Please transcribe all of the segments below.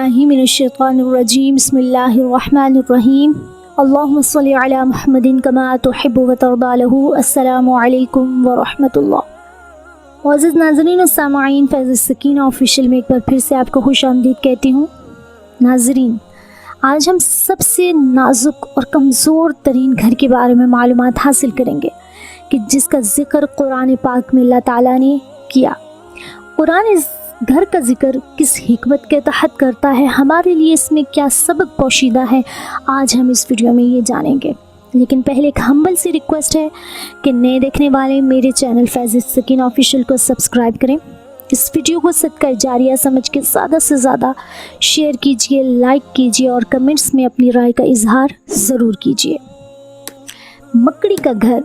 बिस्मिल्लाहि मिनश्शैतानिर्रजीम बिस्मिल्लाहिर्रहमानिर्रहीम अल्लाहुम्मा सल्लि अला मुहम्मदिन कमा तुहिब्बु व तर्दा लहू। अस्सलामु अलैकुम व रहमतुल्लाह। मुअज़्ज़िज़ नाज़रीन और सामाईन, फैज़ सकीना ऑफिशियल में एक बार फिर से आपको खुशामदीद कहती हूँ। नाज़रीन, आज हम सबसे नाजुक और कमज़ोर तरीन घर के बारे में मालूमात हासिल करेंगे कि जिसका ज़िक्र कुरान पाक में अल्लाह ताला ने किया। कुरान इस घर का जिक्र किस हिकमत के तहत करता है, हमारे लिए इसमें क्या सबक पोशीदा है, आज हम इस वीडियो में ये जानेंगे। लेकिन पहले एक हम्बल सी रिक्वेस्ट है कि नए देखने वाले मेरे चैनल फैज़ सकीना ऑफिशियल को सब्सक्राइब करें। इस वीडियो को सदका जारिया समझ के ज़्यादा से ज़्यादा शेयर कीजिए, लाइक कीजिए और कमेंट्स में अपनी राय का इजहार ज़रूर कीजिए। मकड़ी का घर।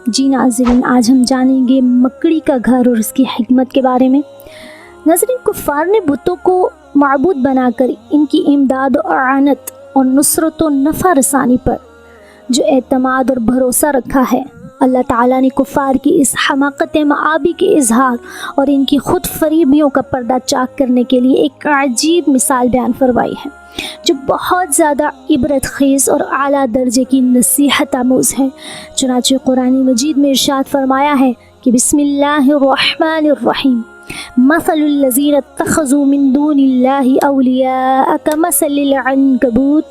जी नाज़रीन, आज हम जानेंगे मकड़ी का घर और इसकी हिकमत के बारे में। नाज़रीन, कुफ़ार ने बुतों को माबूद बनाकर इनकी इमदाद और आनत और नुसरत व नफ़ा रसानी पर जो एतमाद और भरोसा रखा है, अल्लाह ताला ने कुफ़ार की इस हमाकत माबी के इजहार और इनकी खुद फरीबियों का पर्दा चाक करने के लिए एक अजीब मिसाल बयान फरमाई है जो बहुत ज़्यादा इबरत खेज़ और आला दर्जे की नसीहत आमूज़ है। चुनांचे कुरान मजीद में इरशाद फरमाया है कि बिस्मिल्लाहिर्रहमानिर्रहीम मसलुल्लज़ीना इत्तख़ज़ू मिन दूनिल्लाहि औलिया कमसलिल अन्कबूत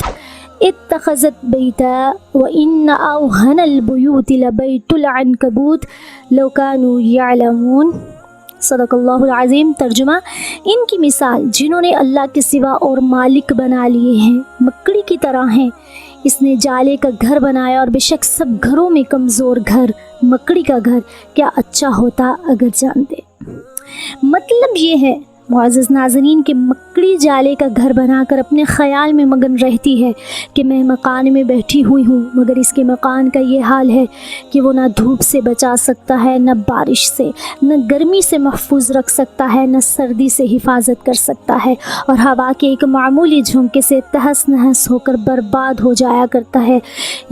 इत्तख़ज़त बैता व इन्न अवहनल बुयूति लबैतुल अन्कबूत लौ कानू यअलमून। सदक़ल्लाहुल अज़ीम। तर्जुमा, इनकी मिसाल जिन्होंने अल्लाह के सिवा और मालिक बना लिए हैं मकड़ी की तरह हैं। इसने जाले का घर बनाया और बेशक सब घरों में कमज़ोर घर मकड़ी का घर क्या अच्छा होता अगर जानते। मतलब ये है मुअज़्ज़िज़ नाज़रीन कि मकड़ी जाले का घर बनाकर अपने ख़याल में मगन रहती है कि मैं मकान में बैठी हुई हूँ, मगर इसके मकान का ये हाल है कि वो ना धूप से बचा सकता है, न बारिश से, न गर्मी से महफूज रख सकता है, न सर्दी से हिफाजत कर सकता है और हवा के एक मामूली झोंके से तहस नहस होकर बर्बाद हो जाया करता है।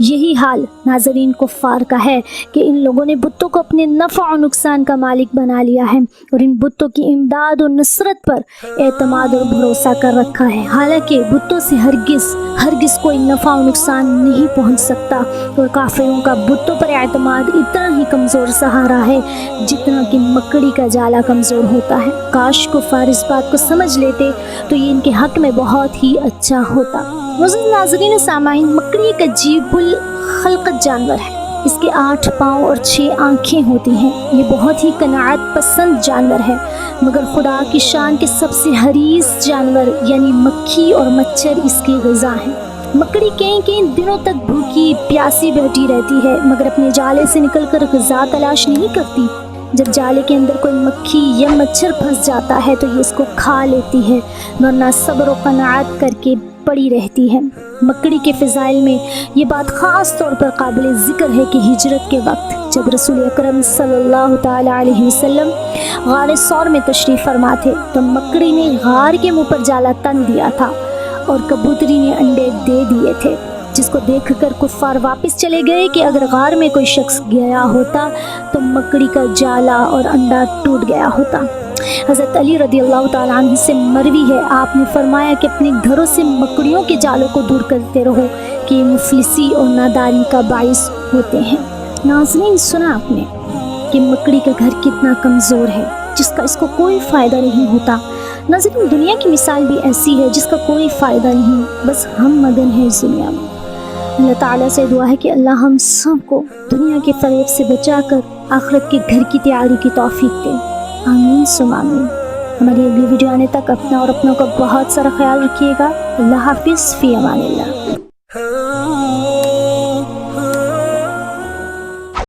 यही हाल नाज़रीन कुफ़ार का है कि इन लोगों ने बुतों को अपने नफ़ा और नुकसान का मालिक बना लिया है और इन बुतों की इमदाद और नुसरत पर एतमाद और भरोसा कर रखा है। हालांकि बुतों से हरगिज़ कोई नफ़ा और नुकसान नहीं पहुंच सकता और काफिरों का बुतों पर एतमाद इतना ही कमज़ोर सहारा है जितना कि मकड़ी का जाला कमज़ोर होता है। काश कुफ़ार इस बात को समझ लेते तो ये इनके हक़ में बहुत ही अच्छा होता। मुअज़्ज़िज़ नाज़रीन सामाईन, मकड़ी एक अजीबुल खल्क़त जानवर है। इसके 8 पाँव और 6 आँखें होती हैं। ये बहुत ही कनाअत पसंद जानवर है, मगर खुदा की शान के सबसे हरीस जानवर यानी मक्खी और मच्छर इसकी ग़िज़ा हैं। मकड़ी कई दिनों तक भूखी प्यासी बैठी रहती है, मगर अपने जाले से निकलकर ग़िज़ा तलाश नहीं करती। जब जाले के अंदर कोई मक्खी या मच्छर फंस जाता है तो ये इसको खा लेती है, वरना सब्र और कनाअत करके पड़ी रहती है। मकड़ी के फ़ज़ाइल में ये बात ख़ास तौर पर काबिल ज़िक्र है कि हिजरत के वक्त जब रसूल अकरम सल्लल्लाहु ताला अलैहि वसल्लम गार सौर में तशरीफ़ फरमा थे तो मकड़ी ने गार के मुँह पर जाला तन दिया था और कबूतरी ने अंडे दे दिए थे, जिसको देखकर कुफ़ार वापस चले गए कि अगर गार में कोई शख्स गया होता तो मकड़ी का जाला और अंडा टूट गया होता। हज़रत अली रज़ियल्लाहु ताला अन्हु से मरवी है, आपने फरमाया कि अपने घरों से मकड़ियों के जालों को दूर करते रहो कि ये मुफलिसी और नादारी का बाइस होते हैं। नाज़रीन, सुना आपने कि मकड़ी का घर कितना कमज़ोर है जिसका इसको कोई फ़ायदा नहीं होता। नाज़रीन, दुनिया की मिसाल भी ऐसी है जिसका कोई फ़ायदा नहीं, बस हम मगन हैं इस दुनिया में। अल्लाह ताला से दुआ है कि अल्लाह हम सबको दुनिया के फ़रेब से बचाकर आखिरत के घर की तैयारी की तौफीक दे। आमीन सुम आमीन। हमारी अगली वीडियो आने तक अपना और अपनों का बहुत सारा ख्याल रखिएगा। अल्लाह हाफिज़, फ़ी अमानिल्लाह।